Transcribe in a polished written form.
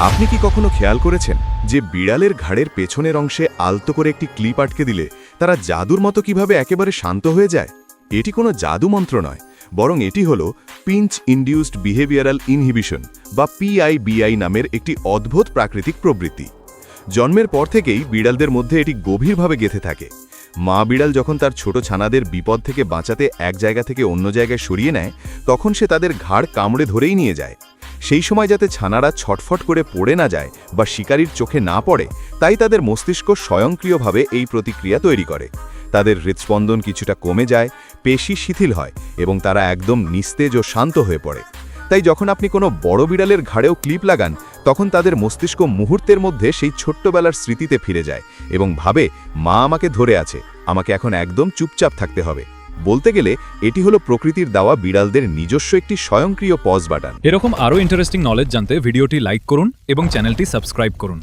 আপনি কি কখনো খেয়াল করেছেন যে বিড়ালের ঘাড়ের পেছনের অংশে আলতো করে একটি ক্লিপ আটকে দিলে তারা জাদুর মতো কিভাবে একেবারে শান্ত হয়ে যায়? এটি কোনো জাদু মন্ত্র নয়, বরং এটি হলো পিঞ্চ ইনডিউসড বিহেভিয়ারাল ইনহিবিশন বা পিআইবিআই নামের একটি অদ্ভুত প্রাকৃতিক প্রবৃত্তি। জন্মের পর থেকেই বিড়ালদের মধ্যে এটি গভীরভাবে গেঁথে থাকে। মা বিড়াল যখন তার ছোট ছানাদের বিপদ থেকে বাঁচাতে এক জায়গা থেকে অন্য জায়গায় সরিয়ে নেয়, তখন সে তাদের ঘাড় কামড়ে ধরেই নিয়ে যায়। সেই সময় যাতে ছানারা ছটফট করে পড়ে না যায় বা শিকারীর চোখে না পড়ে, তাই তাদের মস্তিষ্ক স্বয়ংক্রিয়ভাবে এই প্রতিক্রিয়া তৈরি করে। তাদের হৃদস্পন্দন কিছুটা কমে যায়, পেশি শিথিল হয় এবং তারা একদম নিস্তেজ ও শান্ত হয়ে পড়ে। তাই যখন আপনি কোনো বড় বিড়ালের ঘাড়েও ক্লিপ লাগান, তখন তাদের মস্তিষ্ক মুহূর্তের মধ্যে সেই ছোট্টবেলার স্মৃতিতে ফিরে যায় এবং ভাবে, মা আমাকে ধরে আছে, আমাকে এখন একদম চুপচাপ থাকতে হবে। বলতে গেলে এটি হলো প্রকৃতির দেওয়া বিড়ালদের নিজস্ব একটি স্বয়ংক্রিয় পজ বাটন। এরকম আরও ইন্টারেস্টিং নলেজ জানতে ভিডিওটি লাইক করুন এবং চ্যানেলটি সাবস্ক্রাইব করুন।